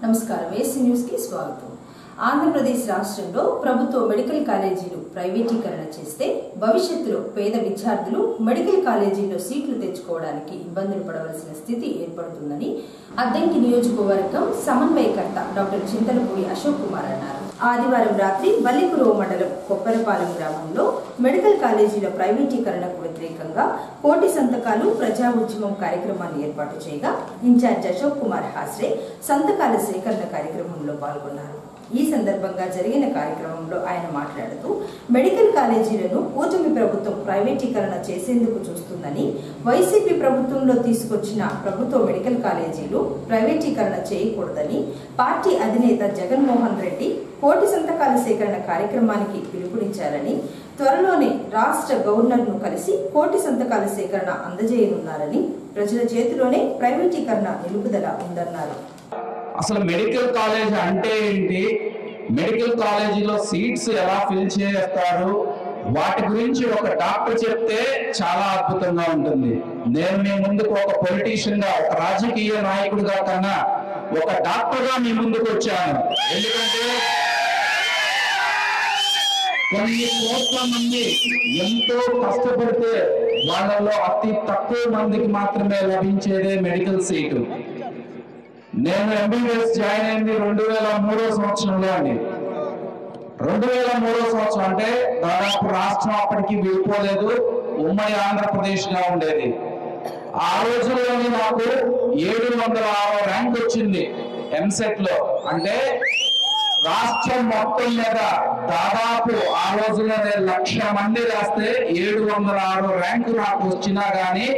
నమస్కారం AC news కి స్వాగతం। ఆంధ్రప్రదేశ్ రాష్ట్రంలో ప్రభుత్వ మెడికల్ కాలేజీలు ప్రైవేటీకరణ చేస్తే భవిష్యత్తులో పేద విద్యార్థులు మెడికల్ కాలేజీల్లో సీట్లు తెచ్చుకోవడానికి ఇబ్బందులు పడవలసిన స్థితి ఏర్పడుతుందని అద్దంకి నియోజకవర్గం సమన్వయకర్త డాక్టర్ చింతలపూడి అశోక్ కుమార్ అన్నారు। ఆదివారం రాత్రి వల్లికురువ మండలం కొప్పరపాలెం గ్రామంలో మెడికల్ కాలేజీల ప్రైవేటీకరణకు వ్యతిరేకంగా కోటి సంతకాలు ప్రజా ఉద్యమం కార్యక్రమాన్ని ఏర్పాటు చేయగా ఇన్ఛార్జ్ అశోక్ కుమార్ హాస్రే సంతకాల సేకరణ కార్యక్రమంలో పాల్గొన్నారు। ఈ సందర్భంగా జరిగిన కార్యక్రమంలో ఆయన మాట్లాడుతూ మెడికల్ కాలేజీలను కూటమి ప్రభుత్వం ప్రైవేటీకరణ చేసేందుకు చూస్తుందని, వైసీపీ ప్రభుత్వంలో తీసుకొచ్చిన ప్రభుత్వ మెడికల్ కాలేజీలు ప్రైవేటీకరణ చేయకూడదని పార్టీ అధినేత జగన్మోహన్ రెడ్డి కోటి సంతకాల సేకరణ కార్యక్రమానికి పిలుపునిచ్చారని, త్వరలోనే రాష్ట్ర గవర్నర్ను కలిసి కోటి సంతకాల సేకరణ అందజేయనున్నారని, ప్రజల చేతిలోనే ప్రైవేటీకరణ నిలుపుదల ఉందన్నారు। అసలు మెడికల్ కాలేజ్ అంటే ఏంటి, మెడికల్ కాలేజీలో సీట్స్ ఎలా ఫిల్ చేస్తారు, వాటి గురించి ఒక డాక్టర్ చెప్తే చాలా అద్భుతంగా ఉంటుంది। నేను మీ ముందుకు ఒక పొలిటీషియన్ గా, ఒక రాజకీయ నాయకుడిగా కన్నా ఒక డాక్టర్ గా మీ ముందుకు వచ్చాను। ఎందుకంటే కొన్ని కోట్ల మంది ఎంతో కష్టపడితే వాళ్ళలో అతి తక్కువ మందికి మాత్రమే లభించేదే మెడికల్ సీటు। నేను ఎంబీబీఎస్ జాయిన్ అయింది 2003 సంవత్సరంలో అండి। 2003 సంవత్సరం అంటే దాదాపు రాష్ట్రం అప్పటికి విడిపోలేదు, ఉమ్మడి ఆంధ్రప్రదేశ్ గా ఉండేది। ఆ రోజుల్లోనే నాకు 706 ర్యాంక్ వచ్చింది ఎంసెట్ లో। అంటే రాష్ట్రం మొత్తం మీద దాదాపు ఆ రోజుల్లోనే 1,00,000 మంది రాస్తే 706 ర్యాంకు నాకు వచ్చినా గానీ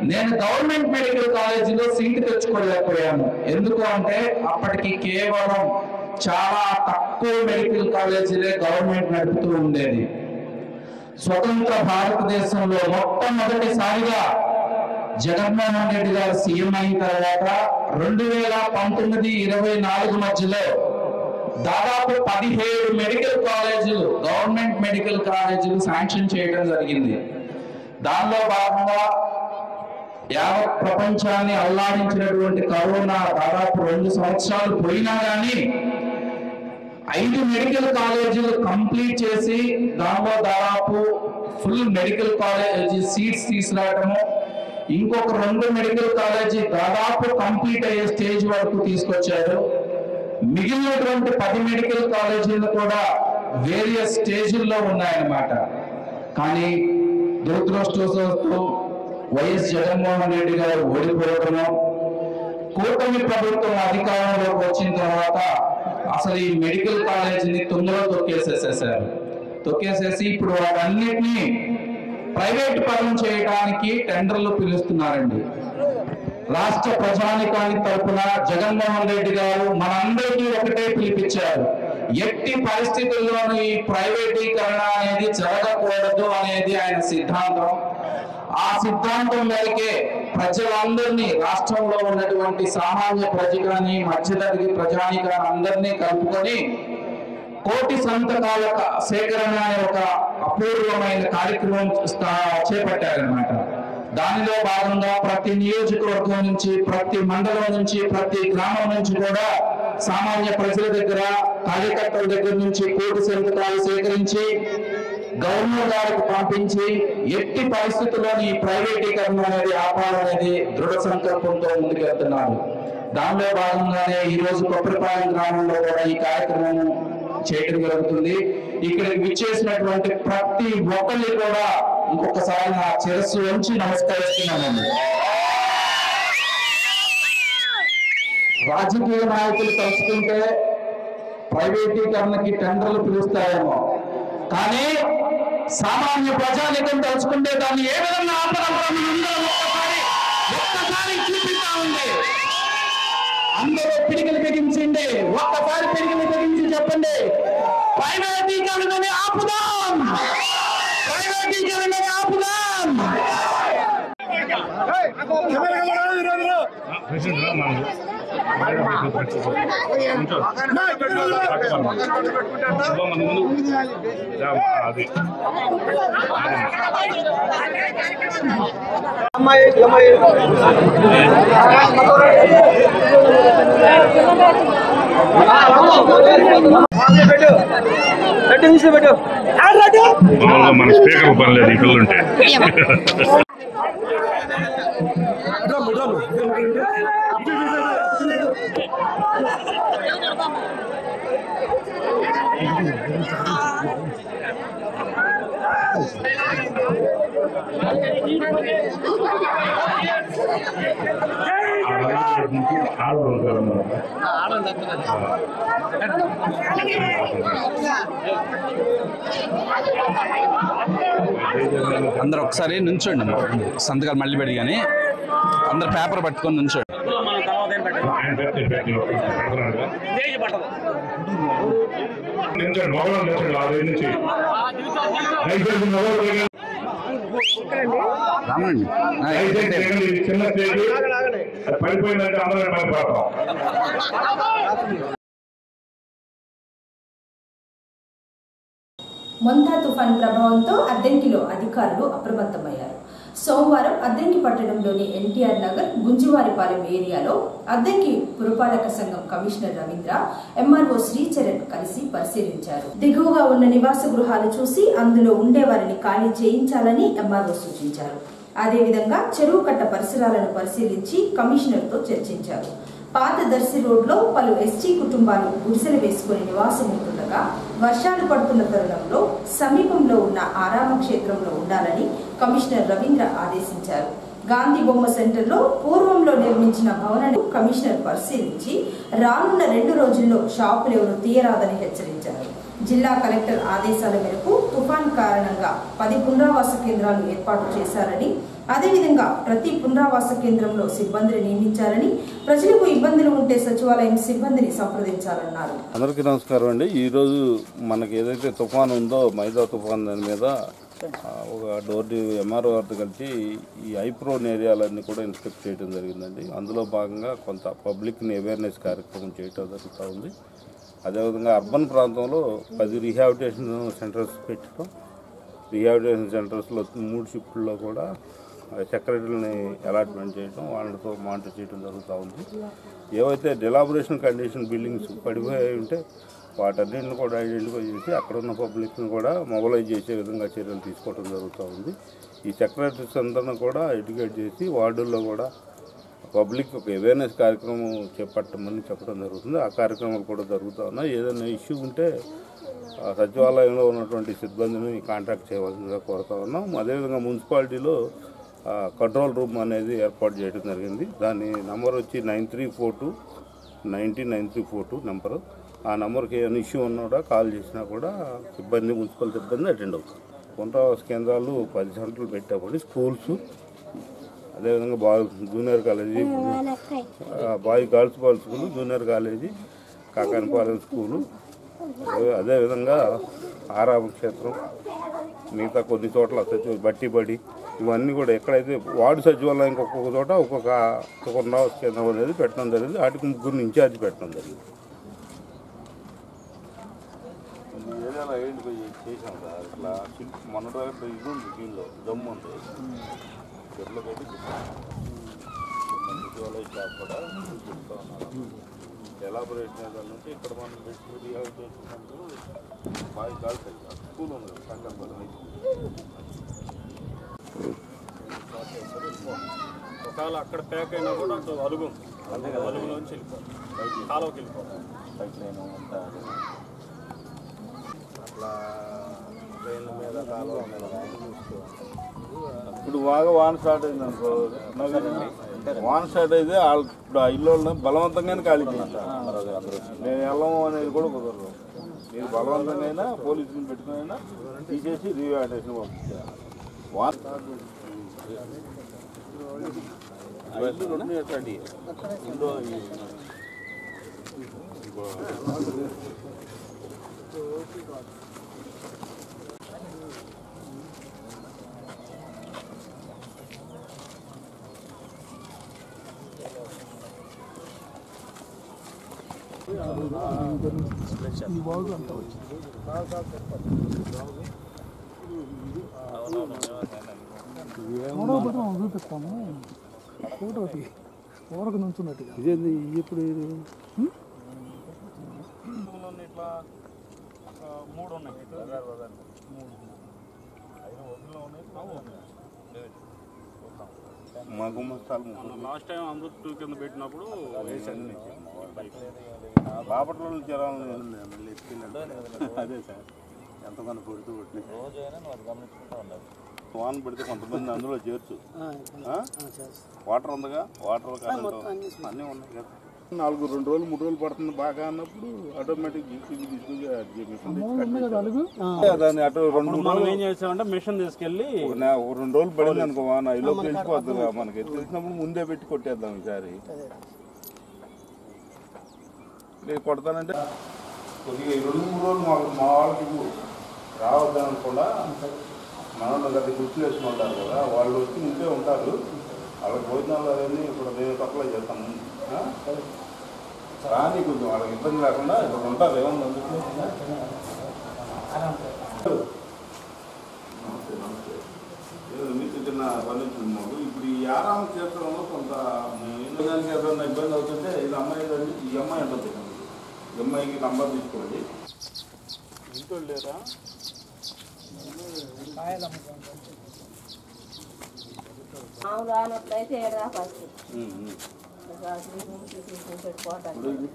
నేను గవర్నమెంట్ మెడికల్ కాలేజీలో సీటు తెచ్చుకోలేకపోయాను। ఎందుకు అంటే అప్పటికి కేవలం చాలా తక్కువ మెడికల్ కాలేజీలే గవర్నమెంట్ నడుపుతూ ఉండేది। స్వతంత్ర భారతదేశంలో మొట్టమొదటిసారిగా జగన్మోహన్ రెడ్డి గారు సీఎం అయిన తర్వాత 2019-24 మధ్యలో దాదాపు 17 మెడికల్ కాలేజీలు, గవర్నమెంట్ మెడికల్ కాలేజీలు శాంక్షన్ చేయడం జరిగింది। దానిలో భాగంగా యావత్ ప్రపంచాన్ని అల్లాడించినటువంటి కరోనా దాదాపు 2 సంవత్సరాలు పోయినా కానీ 5 మెడికల్ కాలేజీలు కంప్లీట్ చేసి దానిలో దాదాపు ఫుల్ మెడికల్ కాలేజీ సీట్స్ తీసుకురావటము, ఇంకొక 2 మెడికల్ కాలేజీ దాదాపు కంప్లీట్ అయ్యే స్టేజ్ వరకు తీసుకొచ్చారు। మిగిలినటువంటి 10 మెడికల్ కాలేజీలు కూడా వేరియస్ స్టేజ్ల్లో ఉన్నాయన్నమాట। కానీ దురదృష్టవశాత్తు వైఎస్ జగన్మోహన్ రెడ్డి గారు ఓడిపోవడము, కూటమి ప్రభుత్వం అధికారంలోకి వచ్చిన తర్వాత అసలు ఈ మెడికల్ కాలేజీని తొందరగా తొక్కేసేసి ఇప్పుడు వాటన్నిటినీ ప్రైవేట్ పరం చేయడానికి టెండర్లు పిలుస్తున్నారండి। రాష్ట్ర ప్రజానికానికి తరపున జగన్మోహన్ రెడ్డి గారు మనందరికీ ఒకటే పిలిపించారు, ఎట్టి పరిస్థితుల్లోనూ ఈ ప్రైవేటీకరణ అనేది జరగకూడదు అనేది ఆయన సిద్ధాంతం। ఆ సిద్ధాంతం మేరకే ప్రజలందరినీ, రాష్ట్రంలో ఉన్నటువంటి సామాన్య ప్రజలని, మధ్యతరగతి ప్రజానికాన్ని అందరినీ కలుపుకొని కోటి సంతకాల సేకరణ అనే ఒక అపూర్వమైన కార్యక్రమం చేపట్టారనమాట। దానిలో భాగంగా ప్రతి నియోజకవర్గం నుంచి, ప్రతి మండలం నుంచి, ప్రతి గ్రామం నుంచి కూడా సామాన్య ప్రజల దగ్గర, కార్యకర్తల దగ్గర నుంచి కోటి సంతకాలు సేకరించి గవర్నర్ గారికి పంపించి ఎట్టి పరిస్థితుల్లోని ఈ ప్రైవేటీకరణ అనేది ఆపాలనేది దృఢ సంకల్పంతో ముందుకెళ్తున్నారు। దానిలో భాగంగానే ఈ రోజు కొప్పరపాలెం గ్రామంలో కూడా ఈ కార్యక్రమం చేయడం జరుగుతుంది। ఇక్కడికి విచ్చేసినటువంటి ప్రతి ఒక్కరిని కూడా ఇంకొకసారి నా శిరస్సు వంచి నమస్కరిస్తున్నానండి। రాజకీయ నాయకులు తలుచుకుంటే ప్రైవేటీకరణకి టెండర్లు పిలుస్తాయేమో, కానీ సామాన్య ప్రజానికం తలుచుకుంటే దాన్ని ఏ విధంగా ఆపడం ఒక్కసారి చూపిస్తా ఉంది। అందరూ పిడికిలు బిగించండి, ఒక్కసారి పిడికిలు బిగించి చెప్పండి, ప్రైవేటీకరణని ఆపుదాం, ప్రైవేటీకరణని ఆపుదాం। అమ్మాయి మన స్పీకర్ పని లేదు ఈ పిల్లలుంటే. అందరు ఒకసారి నుంచోండి, సంతకాలు మళ్ళీ పెట్టి కానీ అందరు పేపర్ పట్టుకొని నుంచోండి. చిన్న స్టేజ్ పడిపోయిందంటే అందరూ పడిపోతాం. మొంతా తుఫాన్ ప్రభావంతో అద్దంకిలో అధికారులు అప్రమత్తమయ్యారు. సోమవారం అద్దంకి పట్టణంలోని ఎన్టీఆర్ నగర్, గుంజువారిపాలెం ఏరియాలో అద్దంకి పురపాలక సంఘం కమిషనర్ రవీంద్ర, ఎంఆర్ఓ శ్రీచరణ్ కలిసి పరిశీలించారు. దిగువగా ఉన్న నివాస గృహాలు చూసి అందులో ఉండేవారిని ఖాళీ చేయించాలని ఎంఆర్ఓ సూచించారు. అదేవిధంగా చెరువు కట్ట పరిసరాలను పరిశీలించి కమిషనర్తో చర్చించారు. పాత దర్శి రోడ్లో పలు ఎస్టీ కుటుంబాలు గుడిసెలు వేసుకుని నివాసం ఉంటుండగా వర్షాలు పడుతున్న తరుణంలో సమీపంలో ఉన్న ఆరామ క్షేత్రంలో ఉండాలని కమిషనర్ రవీంద్ర ఆదేశించారు. గాంధీ బొమ్మ సెంటర్లో పూర్వంలో నిర్మించిన భవనాన్ని కమిషనర్ పరిశీలించి రానున్న 2 రోజుల్లో షాపులు ఎవరు తీయరాదని హెచ్చరించారు. జిల్లా కలెక్టర్ ఆదేశాల మేరకు తుఫాన్ కారణంగా 10 పునరావాస కేంద్రాలు ఏర్పాటు చేశారని, అదేవిధంగా ప్రతి పునరావాస కేంద్రంలో సిబ్బందిని నియమించాలని, ప్రజలకు ఇబ్బందులు ఉంటే సచివాలయం సిబ్బందిని సంప్రదించాలన్నారు. అందరికీ నమస్కారం అండి. ఈరోజు మనకి ఏదైతే తుఫాన్ ఉందో మైదా తుఫాన్ దాని మీద ఒక డోర్ ఎంఆర్ఓ గారితో కలిసి ఈ ఐప్రోన్ ఏరియాలన్నీ కూడా ఇన్స్పెక్ట్ చేయడం జరిగిందండి. అందులో భాగంగా కొంత పబ్లిక్ని అవేర్నెస్ కార్యక్రమం చేయడం జరుగుతూ ఉంది. అదేవిధంగా అర్బన్ ప్రాంతంలో 10 రీహాబిటేషన్ సెంటర్స్ పెట్టడం, రీహాబిటేషన్ సెంటర్స్లో 3 షిఫ్ట్లో కూడా సెక్రటరీని అలాట్మెంట్ చేయడం, వాళ్ళతో మానిటర్ చేయడం జరుగుతూ ఉంది. ఏవైతే డిలాబరేషన్ కండిషన్ బిల్డింగ్స్ పడిపోయి ఉంటే వాటన్నింటిని కూడా ఐడెంటిఫై చేసి అక్కడ ఉన్న పబ్లిక్ని కూడా మొబలైజ్ చేసే విధంగా చర్యలు తీసుకోవడం జరుగుతూ ఉంది. ఈ సెక్రటరీస్ అందరిని కూడా ఎడ్యుకేట్ చేసి వార్డుల్లో కూడా పబ్లిక్ ఒక అవేర్నెస్ కార్యక్రమం చేపట్టమని చెప్పడం జరుగుతుంది. ఆ కార్యక్రమాలు కూడా జరుగుతూ ఉన్నాయి. ఏదైనా ఇష్యూ ఉంటే సచివాలయంలో ఉన్నటువంటి సిబ్బందిని కాంటాక్ట్ చేయవలసిందిగా కోరుతా ఉన్నాం. అదేవిధంగా మున్సిపాలిటీలో కంట్రోల్ రూమ్ అనేది ఏర్పాటు చేయడం జరిగింది. దాని నెంబర్ వచ్చి 9342909342 నెంబరు. ఆ నెంబర్కి ఏమైనా ఇష్యూ ఉన్నా కూడా కాల్ చేసినా కూడా సిబ్బంది, మున్సిపల్ సిబ్బంది అటెండ్ అవుతుంది. పునరావాస కేంద్రాలు 10 సెంటర్లు పెట్టాబడి స్కూల్స్, అదేవిధంగా junior college, girls school, junior college, Kakanipalem school, అదేవిధంగా ఆరామ క్షేత్రం, మిగతా కొన్ని చోట్ల బట్టిబడి, ఇవన్నీ కూడా ఎక్కడైతే వార్డు సచివాలయానికి ఒక్కొక్క చోట ఒక్కొక్క పునరావాస కేంద్రం అనేది పెట్టడం జరిగింది. వాటికి 3 ఇన్ఛార్జ్ పెట్టడం జరిగింది. ఏదైనా ఐడెంటిఫై చేసాం సార్. ఇట్లా మొన్నటి వరకు ఇది ఉంది, దీనిలో దమ్ము ఉంది, చెట్లు పెట్టి సచివాలయ స్టాఫ్ కూడా చెప్తా ఉన్నారు. ఎలాబొరేషన్ ఏదైనా నుంచి ఇక్కడ మనం పెట్టి చేసినప్పుడు బాగా గర్ల్స్ స్కూల్ ఉంది, సంకల్పం ఒకవేళ అక్కడ ప్యాక్ అయినా కూడా అటు అలుగు అలుగులోంచి వెళ్ళిపోవాలి, కాలువకి వెళ్ళిపోవాలి. పైప్ లైన్ అంతా అట్లా ట్రైన్ మీద కాలువ మీద ఇప్పుడు బాగా వాన స్టార్ట్ అయింది అనుకో, వాన స్టార్ట్ అయితే ఇప్పుడు ఆ ఇల్లు బలవంతంగానే ఖాళీ చేస్తారు. నేను వెళ్ళము అనేది కూడా కుదరదు. మీరు బలవంతంగా పోలీసులను పెట్టుకునైనా తీసేసి రీవాటేషన్ పంపిస్తారు. వాన రెండు ఎట్లాంటి ఇందులో చూపిస్తాము. ఫోటోకి ఊరకు నుంచున్నట్టుగా ఇదేంది ఇప్పుడు ఇట్లా 3 ఉన్నాయి. 3 లాస్ట్ టైం అమృత్ 2 కింద పెట్టినప్పుడు బాపట్ల అదే సార్ ఎంతమంది పొడుతూ కొట్టిన వాన్ పెడితే కొంతమంది అందులో చేర్చు. వాటర్ ఉందిగా, వాటర్ కరెంట్ అన్నీ ఉన్నాయి కదా. 2 రోజులు 3 రోజులు పడుతుంది బాగా అన్నప్పుడు ఆటోమేటిక్ దాన్ని అటు 2 మనం ఏం చేసామంటే మిషన్ తీసుకెళ్ళి 2 రోజులు పడింది అనుకో వాన ఈ లోపు వెళ్ళిపోద్దుగా. మనకి తెలిసినప్పుడు ముందే పెట్టి కొట్టేద్దాం ఈసారి. కొడతానంటే కొద్దిగా 2-3 రోజులు మా వాళ్ళకి రావద్దని అనుకుండా మనలో గది గుర్తులు వేసుకుంటారు కదా, వాళ్ళు వచ్చి ఉంటే ఉంటారు. వాళ్ళకి భోజనాలు అవన్నీ ఇప్పుడు మేము సప్లై చేస్తాము. కానీ కొంచెం వాళ్ళకి ఇబ్బంది లేకుండా ఇప్పుడు ఉంటారు. ఏమన్నా మీకు చిన్న పని మాకు ఇప్పుడు ఈ ఆరామ క్షేత్రంలో కొంత దానికి ఏదైనా ఇబ్బంది అవుతుంటే ఇది అమ్మాయి ఈ అమ్మాయి ఉంటుంది. ఈ అమ్మాయికి నంబర్ తీసుకోండి. ఇంట్లో లేదా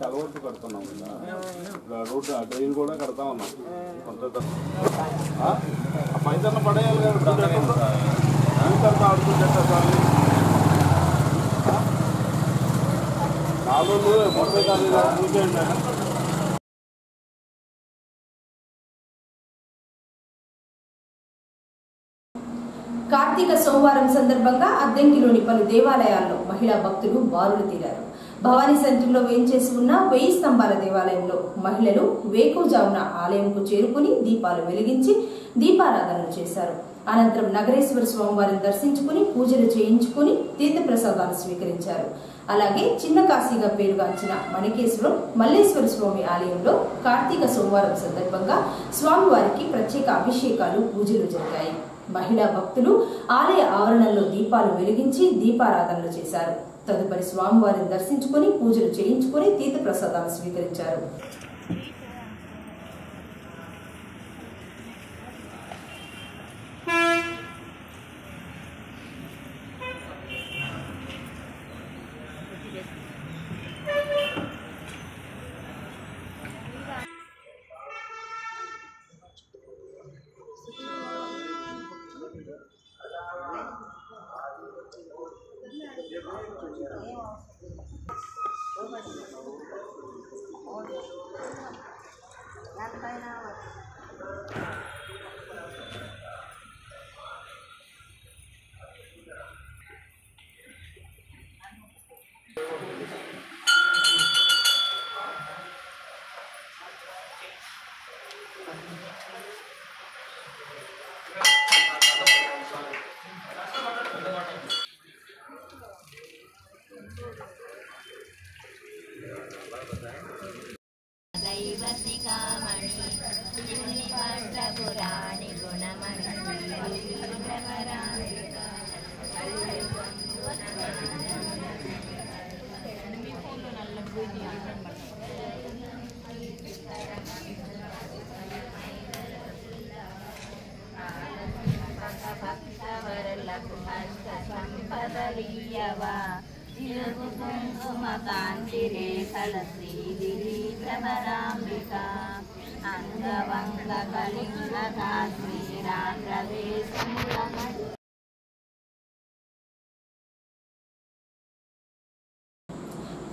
అలవాటు కడుతున్నాం కదా, రోడ్డు డ్రైన్ కూడా కడతా ఉన్నాం. కొంత పైసలు పడేయాలి కదా, ఆడుతుంటే 4 రోజులు మొత్తం చూసేయండి. కార్తీక సోమవారం సందర్భంగా అద్దంకిలోని పలు దేవాలయాల్లో మహిళా భక్తులు బారులు తీరారు. భవానీ సెంటర్లో వేయించేసి ఉన్న 1000 స్తంభాల దేవాలయంలో మహిళలు వేకువజామున ఆలయంకు చేరుకుని దీపాలు వెలిగించి దీపారాధనలు చేశారు. అనంతరం నగరేశ్వర స్వామివారిని దర్శించుకుని పూజలు చేయించుకుని తీర్థప్రసాదాలు స్వీకరించారు. అలాగే చిన్న కాశీగా పేరుగాంచిన మణికేశ్వరం మల్లేశ్వర స్వామి ఆలయంలో కార్తీక సోమవారం సందర్భంగా స్వామివారికి ప్రత్యేక అభిషేకాలు పూజలు జరిగాయి. మహిళా భక్తులు ఆలయ ఆవరణలో దీపాలు వెలిగించి దీపారాధనలు చేశారు. తదుపరి స్వామివారిని దర్శించుకుని పూజలు చేయించుకుని తీర్థప్రసాదాలు స్వీకరించారు.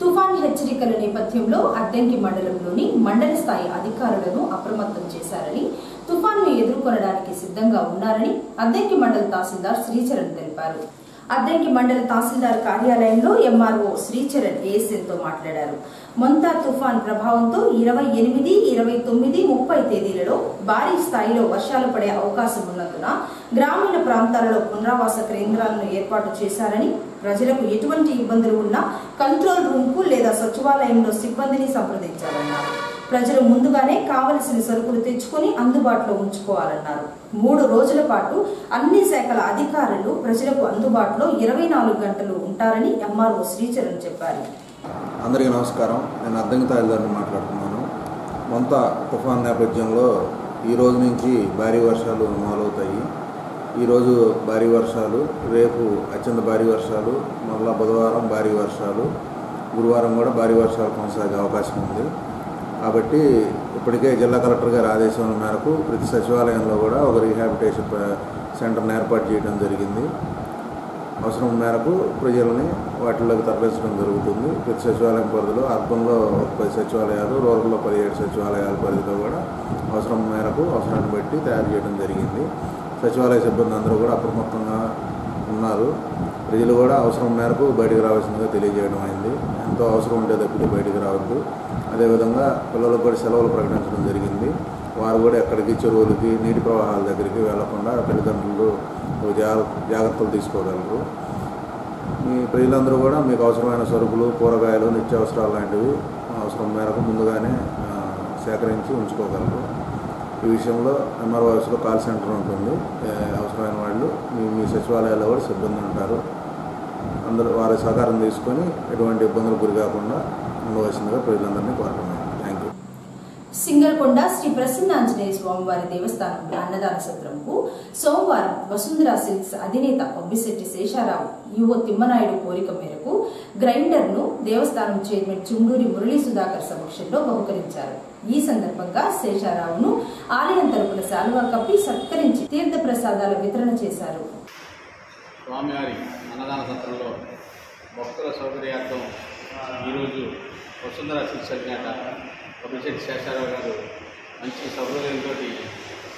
తుఫాన్ హెచ్చరికల నేపథ్యంలో అద్దంకి మండలంలోని మండల స్థాయి అధికారులను అప్రమత్తం చేశారని, తుఫాన్ను ఎదుర్కొనడానికి సిద్ధంగా ఉన్నారని అద్దంకి మండల తహసీల్దార్ శ్రీచరణ్ తెలిపారు. అద్దంకి మండల తహసీల్దార్ కార్యాలయంలో ఎంఆర్ఓ శ్రీచరణ్ ఏఎస్ఎన్తో మాట్లాడారు. మొంతా తుఫాన్ ప్రభావంతో 28, 29, 30 తేదీలలో భారీ స్థాయిలో వర్షాలు పడే అవకాశం ఉన్నందున గ్రామీణ ప్రాంతాలలో పునరావాస కేంద్రాలను ఏర్పాటు చేశారని, ప్రజలకు ఎటువంటి ఇబ్బందులు ఉన్నా కంట్రోల్ రూమ్ కు లేదా సచివాలయంలో సిబ్బందిని సంప్రదించాలన్నారు. ప్రజలు ముందుగానే కావలసిన సరుకులు తెచ్చుకుని అందుబాటులో ఉంచుకోవాలన్నారు. 3 రోజుల పాటు అన్ని శాఖల అధికారులు ప్రజలకు అందుబాటులో 24 గంటలు ఉంటారని ఎంఆర్ఓ శ్రీచరణ్ చెప్పారు. అందరికీ నమస్కారం. నేను అద్దంకి తహసీల్దార్ని మాట్లాడుతున్నాను. మొంతా తుఫాన్ నేపథ్యంలో ఈ రోజు నుంచి భారీ వర్షాలు మొదలవుతాయి. ఈరోజు భారీ వర్షాలు, రేపు అత్యంత భారీ వర్షాలు, మళ్ళా బుధవారం భారీ వర్షాలు, గురువారం కూడా భారీ వర్షాలు కొనసాగే అవకాశం ఉంది. కాబట్టి ఇప్పటికే జిల్లా కలెక్టర్ గారి ఆదేశాల మేరకు ప్రతి సచివాలయంలో కూడా ఒక రీహాబిటేషన్ సెంటర్ని ఏర్పాటు చేయడం జరిగింది. అవసరం మేరకు ప్రజల్ని వాటిల్లోకి తరలించడం జరుగుతుంది. ప్రతి సచివాలయం పరిధిలో అర్బన్లో 10 సచివాలయాలు, రూరల్లో 17 సచివాలయాల పరిధిలో కూడా అవసరం మేరకు అవసరాన్ని బట్టి తయారు చేయడం జరిగింది. సచివాలయ సిబ్బంది అందరూ కూడా అప్రమత్తంగా ఉన్నారు. ప్రజలు కూడా అవసరం మేరకు బయటకు రావాల్సిందిగా తెలియజేయడం అయింది. ఎంతో అవసరం ఉంటే తప్పితే బయటకు రావద్దు. అదేవిధంగా పిల్లలకు కూడా సెలవులు ప్రకటించడం జరిగింది. వారు కూడా ఎక్కడికి చెరువులకి, నీటి ప్రవాహాల దగ్గరికి వెళ్లకుండా తల్లిదండ్రులు జాగ్రత్తలు తీసుకోగలరు. మీ ప్రజలందరూ కూడా మీకు అవసరమైన సరుకులు, కూరగాయలు, నిత్యావసరాలు లాంటివి అవసరం మేరకు ముందుగానే సేకరించి ఉంచుకోగలరు. ఈ విషయంలో ఎంఆర్ఓ ఆఫీస్లో కాల్ సెంటర్ ఉంటుంది. అవసరమైన వాళ్ళు మీ సచివాలయాల్లో కూడా సిబ్బంది ఉంటారు. అందరూ వారి సహకారం తీసుకొని ఎటువంటి ఇబ్బందులు గురి కాకుండా ఉండవలసిందిగా ప్రజలందరినీ కోరుతున్నాను. Thank you. సింగల్కొండ శ్రీ ప్రసన్నాంజనేయ స్వామివారి దేవస్థానం అన్నదాన సత్రంకు సోమవారం వసుంధరా సిల్క్స్ అధినేత ఒబ్బిశెట్టి శేషారావు యువ తిమ్మనాయుడు కోరిక మేరకు గ్రైండర్ను దేవస్థానం చైర్మన్ చుండూరి మురళీ సుధాకర్ సమక్షంలో బహుకరించారు. ఈ సందర్భంగా శేషారావును ఆలయం తరపున శాలువా కప్పి సత్కరించి తీర్థ ప్రసాదాల వితరణ చేశారు. స్వామివారి అన్నదాన సత్రంలో భక్తుల సౌకర్యార్థం ఈరోజు వసుంధరా సిల్క్స్ అధినేత ఒబ్బిశెట్టి శేషారావు గారు మంచి సౌకర్యంతో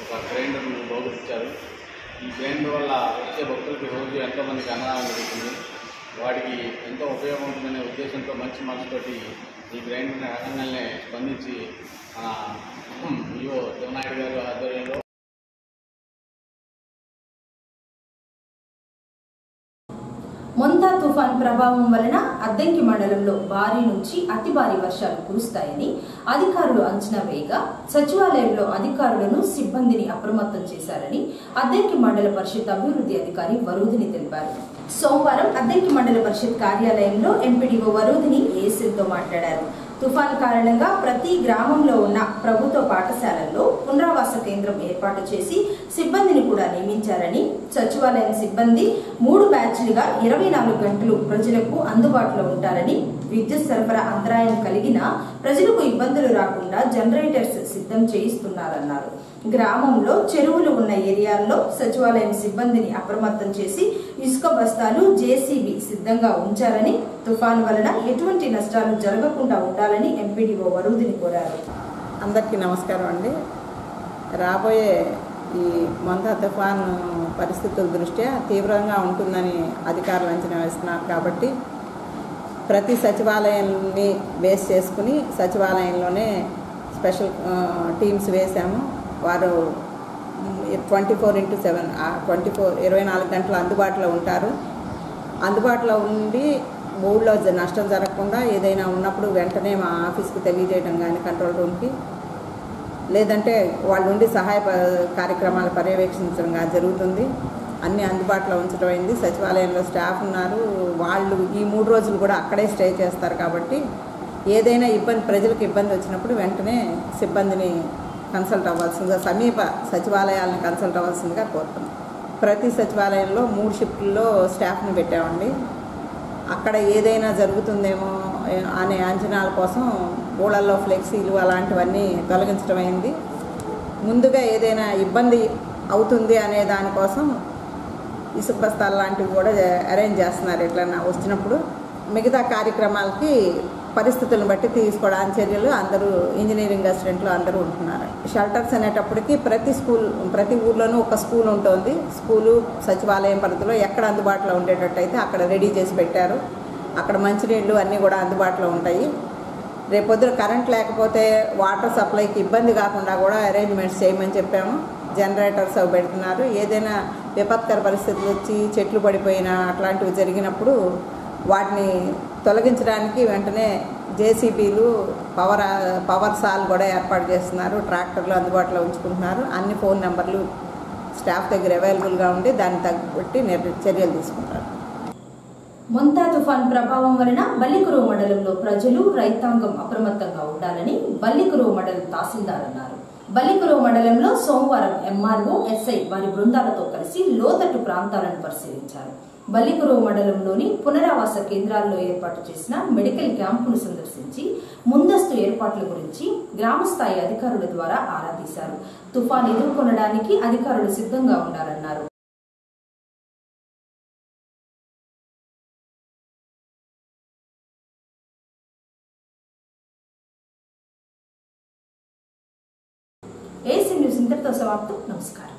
ఒక గ్రైండర్ను బహుకరించారు. ఈ గ్రైండర్ వల్ల వచ్చే భక్తులకి రోజు ఎంతోమందికి అన్నదానం జరుగుతుంది. వాటికి ఎంతో ఉపయోగం ఉంటుందనే ఉద్దేశంతో మంచి మనసుతోటి ఈ గ్రైండర్ని రకంగానే స్పందించి మన ఈవో తిమ్మనాయుడు గారు ఆధ్వర్యంలో మొంతా తుఫాన్ ప్రభావం వలన అద్దంకి మండలంలో భారీ నుంచి అతి భారీ వర్షాలు కురుస్తాయని అధికారులు అంచనా వేయగా సచివాలయంలో అధికారులను సిబ్బందిని అప్రమత్తం చేశారని అద్దంకి మండల పరిషత్ అభివృద్ధి అధికారి వరూధిని తెలిపారు. సోమవారం అద్దంకి మండల పరిషత్ కార్యాలయంలో ఎంపీడీఓ వరూధిని ఏఎస్ఎల్తో మాట్లాడారు. తుఫాన్ కారణంగా ప్రతి గ్రామంలో ఉన్న ప్రభుత్వ పాఠశాలల్లో పునరావాస కేంద్రం ఏర్పాటు చేసి సిబ్బందిని కూడా నియమించారని, సచివాలయం సిబ్బంది 3 బ్యాచ్లుగా 24 గంటలు ప్రజలకు అందుబాటులో ఉంటారని, విద్యుత్ సరఫరా అంతరాయం కలిగినా ప్రజలకు ఇబ్బందులు రాకుండా జనరేటర్స్ సిద్ధం చేయిస్తున్నారన్నారు. గ్రామంలో చెరువులు ఉన్న ఏరియాల్లో సచివాలయం సిబ్బందిని అప్రమత్తం చేసి ఇసుక బస్తాలు, జేసీబీ సిద్ధంగా ఉంచారని, తుఫాన్ వలన ఎటువంటి నష్టాలు జరగకుండా ఉండాలని ఎంపీడీఓ వరూధిని కోరారు. అందరికీ నమస్కారం అండి. రాబోయే ఈ మొంతా తుఫాన్ పరిస్థితుల దృష్ట్యా తీవ్రంగా ఉంటుందని అధికారులు అంచనా వేస్తున్నారు. కాబట్టి ప్రతి సచివాలయాన్ని బేస్ చేసుకుని సచివాలయంలోనే స్పెషల్ టీమ్స్ వేశాము. వారు 24/7 24 గంటలు అందుబాటులో ఉంటారు. అందుబాటులో ఉండి ఊళ్ళో నష్టం జరగకుండా ఏదైనా ఉన్నప్పుడు వెంటనే మా ఆఫీస్కి తెలియజేయడం కానీ కంట్రోల్ రూమ్కి, లేదంటే వాళ్ళు ఉండి సహాయ కార్యక్రమాలు పర్యవేక్షించడం కానీ జరుగుతుంది. అన్నీ అందుబాటులో ఉంచడం అయింది. సచివాలయంలో స్టాఫ్ ఉన్నారు. వాళ్ళు ఈ 3 రోజులు కూడా అక్కడే స్టే చేస్తారు. కాబట్టి ఏదైనా ప్రజలకు ఇబ్బంది వచ్చినప్పుడు వెంటనే సిబ్బందిని కన్సల్ట్ అవ్వాల్సిందిగా, సమీప సచివాలయాలను కన్సల్ట్ అవ్వాల్సిందిగా కోరుతున్నాం. ప్రతి సచివాలయంలో 3 షిఫ్ట్లలో స్టాఫ్ని పెట్టామండి. అక్కడ ఏదైనా జరుగుతుందేమో అనే అంచనాల కోసం ఊళ్ళల్లో ఫ్లెక్సీలు అలాంటివన్నీ తొలగించడం అయింది. ముందుగా ఏదైనా ఇబ్బంది అవుతుంది అనే దానికోసం ఇసుక బస్తాలు లాంటివి కూడా అరేంజ్ చేస్తున్నారు. ఎట్లన్నా వచ్చినప్పుడు మిగతా కార్యక్రమాలకి పరిస్థితులను బట్టి తీసుకోవడానికి చర్యలు అందరూ ఇంజనీరింగ్ అసిస్టెంట్లు అందరూ ఉంటున్నారు. షెల్టర్స్ అనేటప్పటికీ ప్రతి ఊర్లోనూ ఒక స్కూల్ ఉంటుంది. స్కూలు సచివాలయం పరిధిలో ఎక్కడ అందుబాటులో ఉండేటట్టయితే అక్కడ రెడీ చేసి పెట్టారు. అక్కడ మంచినీళ్ళు అన్నీ కూడా అందుబాటులో ఉంటాయి. రేపొద్దున కరెంట్ లేకపోతే వాటర్ సప్లైకి ఇబ్బంది కాకుండా కూడా అరేంజ్మెంట్స్ చేయమని చెప్పాము. జనరేటర్స్ అవి పెడుతున్నారు. ఏదైనా విపత్కర పరిస్థితులు వచ్చి చెట్లు పడిపోయినా అట్లాంటివి జరిగినప్పుడు వాటిని తొలగించడానికి వెంటనే జేసీబీలు, పవర్ సాల్ కూడా ఏర్పాటు చేస్తున్నారు. ట్రాక్టర్లు అందుబాటులో ఉంచుకుంటున్నారు. అన్ని ఫోన్ నెంబర్లు స్టాఫ్ దగ్గర అవైలబుల్గా ఉండి దాన్ని తగ్గబట్టి చర్యలు తీసుకుంటారు. మొంతా తుఫాన్ ప్రభావం వలన బల్లికురువు మండలంలో ప్రజలు రైతాంగం అప్రమత్తంగా ఉండాలని బల్లికురువు మండలం తహసీల్దార్ అన్నారు. బల్లికురువు మండలంలో సోమవారం ఎంఆర్ఓ ఎస్ఐ వారి బృందాలతో కలిసి లోతట్టు ప్రాంతాలను పరిశీలించారు. బల్లికురువు మండలంలోని పునరావాస కేంద్రాల్లో ఏర్పాటు చేసిన మెడికల్ క్యాంపును సందర్శించి ముందస్తు ఏర్పాట్ల గురించి గ్రామస్థాయి అధికారుల ద్వారా ఆరా తీశారు. తుఫాన్ ఎదుర్కొనడానికి అధికారులు సిద్ధంగా ఉండాలన్నారు. ఏసీ న్యూస్ ఇంతటితో సమాప్తం. నమస్కారం.